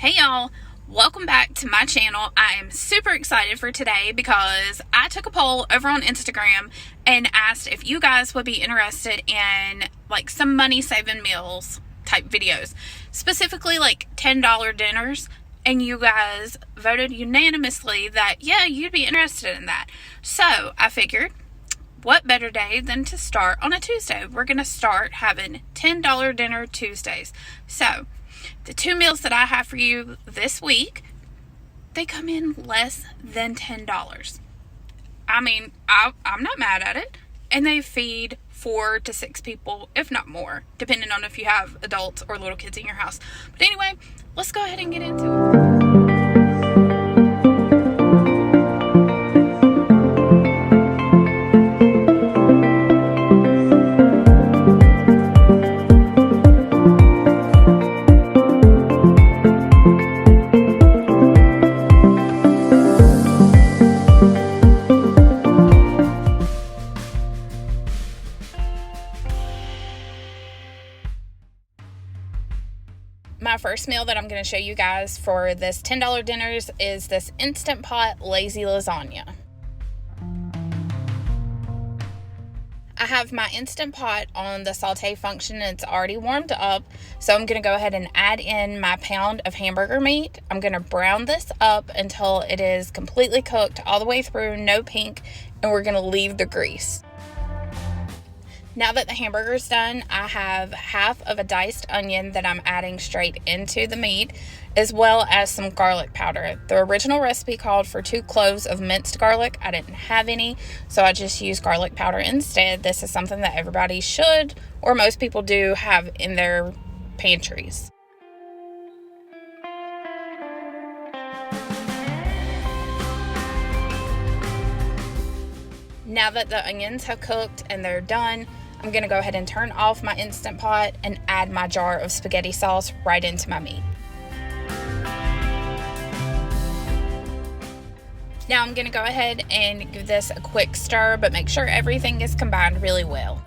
Hey y'all, welcome back to my channel. I am super excited for today because I took a poll over on Instagram and asked if you guys would be interested in like some money saving meals type videos, specifically like $10 dinners, and you guys voted unanimously that yeah, you'd be interested in that. So I figured, what better day than to start on a Tuesday? We're gonna start having $10 dinner Tuesdays. So the two meals that I have for you this week, they come in less than $10. I mean, I'm not mad at it. And they feed 4 to 6 people, if not more, depending on if you have adults or little kids in your house. But anyway, let's go ahead and get into it. My first meal that I'm going to show you guys for this $10 dinners is this Instant Pot lazy lasagna. I have my Instant Pot on the saute function and it's already warmed up. So I'm going to go ahead and add in my pound of hamburger meat. I'm going to brown this up until it is completely cooked all the way through, no pink, and we're going to leave the grease. Now that the hamburger's done, I have half of a diced onion that I'm adding straight into the meat, as well as some garlic powder. The original recipe called for 2 cloves of minced garlic. I didn't have any, so I just used garlic powder instead. This is something that everybody should, or most people do, have in their pantries. Now that the onions have cooked and they're done, I'm going to go ahead and turn off my Instant Pot and add my jar of spaghetti sauce right into my meat. Now I'm going to go ahead and give this a quick stir, but make sure everything is combined really well.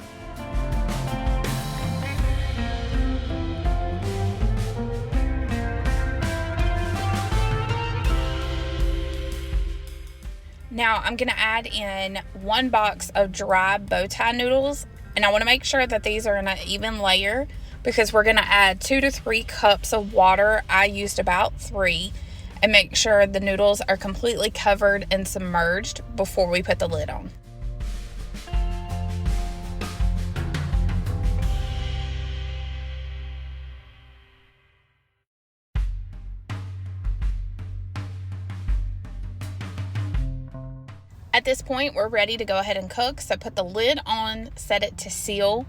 Now I'm going to add in 1 box of dry bow tie noodles, and I want to make sure that these are in an even layer because we're going to add 2 to 3 cups of water. I used about 3, and make sure the noodles are completely covered and submerged before we put the lid on. At this point, we're ready to go ahead and cook. So put the lid on, set it to seal,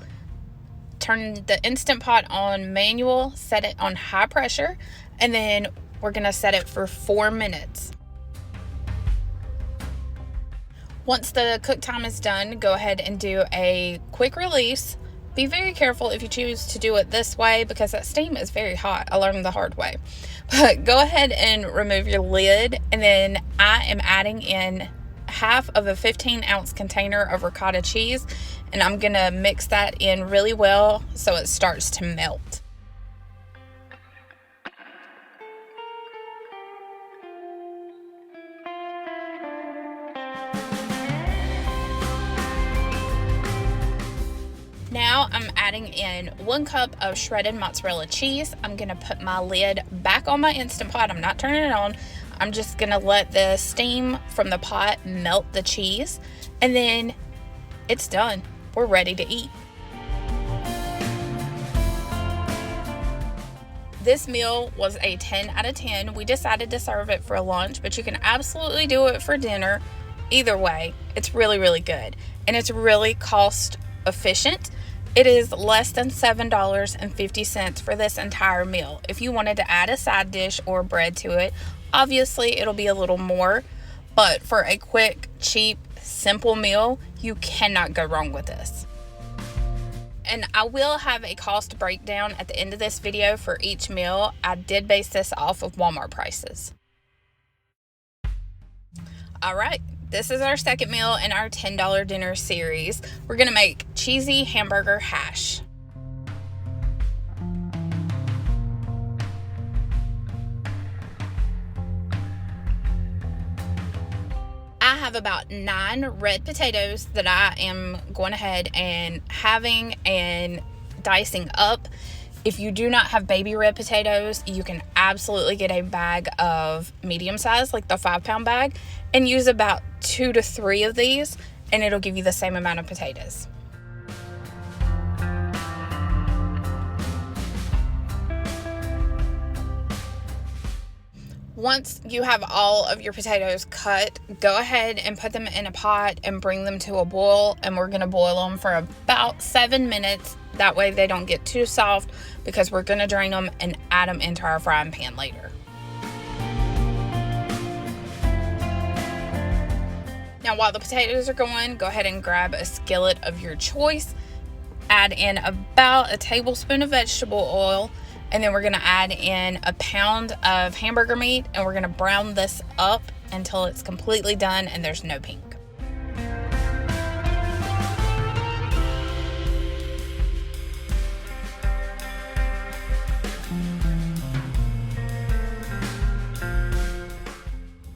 turn the Instant Pot on manual, set it on high pressure, and then we're gonna set it for 4 minutes. Once the cook time is done, go ahead and do a quick release. Be very careful if you choose to do it this way because that steam is very hot. I learned the hard way. But go ahead and remove your lid, and then I am adding in half of a 15-ounce container of ricotta cheese, and I'm gonna mix that in really well so it starts to melt. Now I'm adding in 1 cup of shredded mozzarella cheese. I'm gonna put my lid back on my Instant Pot. I'm not turning it on. I'm just gonna let the steam from the pot melt the cheese, and then it's done. We're ready to eat. This meal was a 10 out of 10. We decided to serve it for lunch, but you can absolutely do it for dinner. Either way, it's really, really good, and it's really cost efficient. It is less than $7.50 for this entire meal. If you wanted to add a side dish or bread to it, obviously it'll be a little more, but for a quick, cheap, simple meal, you cannot go wrong with this. And I will have a cost breakdown at the end of this video for each meal. I did base this off of Walmart prices. All right, this is our second meal in our $10 dinner series. We're gonna make cheesy hamburger hash. I have about 9 red potatoes that I am going ahead and having and dicing up. If you do not have baby red potatoes, you can absolutely get a bag of medium size, like the 5-pound bag, and use about 2 to 3 of these, and it'll give you the same amount of potatoes. Once you have all of your potatoes cut, go ahead and put them in a pot and bring them to a boil, and we're going to boil them for about 7 minutes. That way they don't get too soft, because we're going to drain them and add them into our frying pan later. Now while the potatoes are going, go ahead and grab a skillet of your choice. Add in about a tablespoon of vegetable oil. And then we're going to add in a pound of hamburger meat, and we're going to brown this up until it's completely done and there's no pink.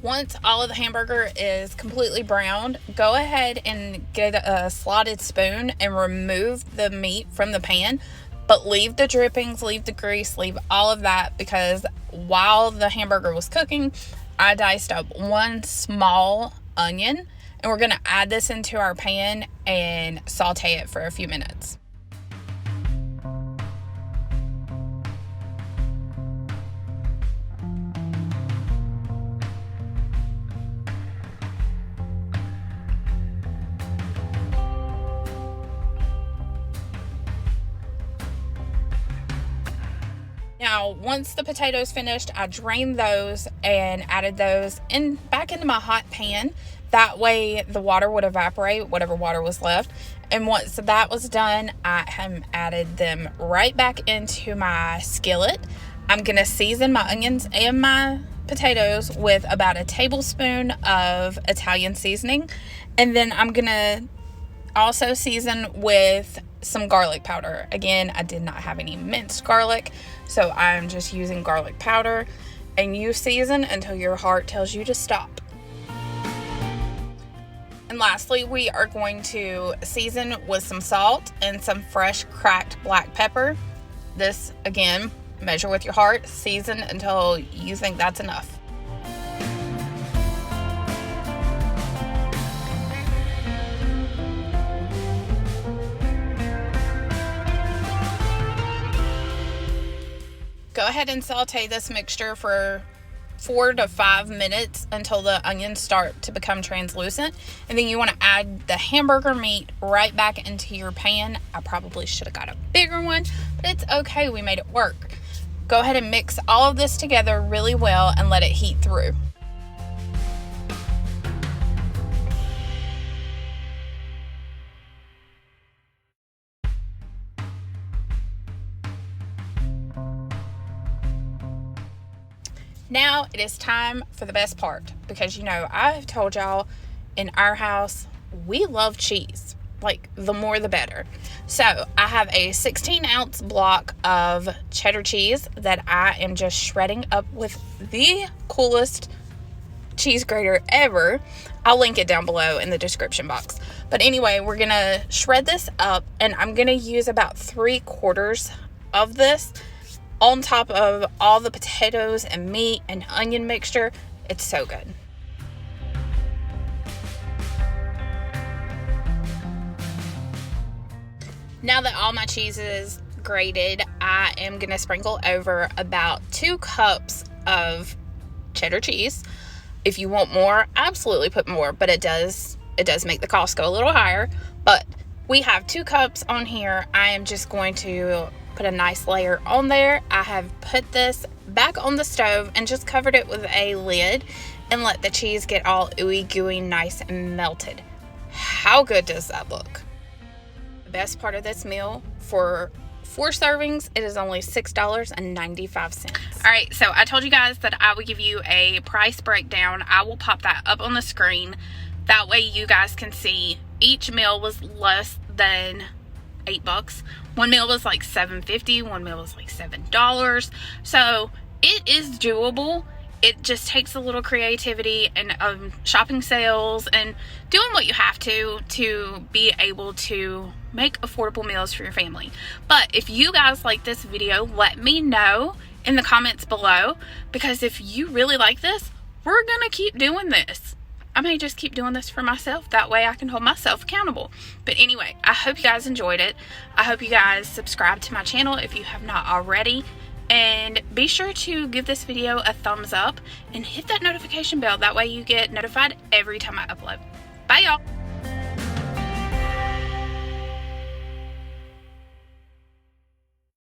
Once all of the hamburger is completely browned, go ahead and get a slotted spoon and remove the meat from the pan. But leave the drippings, leave the grease, leave all of that, because while the hamburger was cooking, I diced up 1 small onion, and we're going to add this into our pan and saute it for a few minutes. Now, once the potatoes finished, I drained those and added those back into my hot pan. That way the water would evaporate, whatever water was left. And once that was done, I have added them right back into my skillet. I'm going to season my onions and my potatoes with about a tablespoon of Italian seasoning. And then I'm going to also season with some garlic powder. Again, I did not have any minced garlic, so I'm just using garlic powder. And you season until your heart tells you to stop. And lastly, we are going to season with some salt and some fresh cracked black pepper. This, again, measure with your heart. Season until you think that's enough. Go ahead and saute this mixture for 4 to 5 minutes until the onions start to become translucent. And then you want to add the hamburger meat right back into your pan. I probably should have got a bigger one, but it's okay. We made it work. Go ahead and mix all of this together really well and let it heat through. Now it is time for the best part, because I've told y'all in our house we love cheese. Like, the more the better. So I have a 16-ounce block of cheddar cheese that I am just shredding up with the coolest cheese grater ever. I'll link it down below in the description box. But anyway, we're gonna shred this up, and I'm gonna use about 3/4 of this on top of all the potatoes and meat and onion mixture. It's so good. Now that all my cheese is grated, I am going to sprinkle over about 2 cups of cheddar cheese. If you want more, absolutely put more, but it does make the cost go a little higher. But we have 2 cups on here. I am just going to put a nice layer on there. I have put this back on the stove and just covered it with a lid and let the cheese get all ooey gooey, nice and melted. How good does that look? The best part of this meal, for 4 servings, it is only $6.95. All right, so I told you guys that I would give you a price breakdown. I will pop that up on the screen. That way you guys can see each meal was less than $8. One meal was like $7.50, one meal was like $7. So it is doable. it just takes a little creativity and shopping sales and doing what you have to be able to make affordable meals for your family. But if you guys like this video, let me know in the comments below, because if you really like this, we're gonna keep doing this. I may just keep doing this for myself. That way I can hold myself accountable. But anyway, I hope you guys enjoyed it. I hope you guys subscribe to my channel if you have not already. And be sure to give this video a thumbs up and hit that notification bell. That way you get notified every time I upload. Bye, y'all.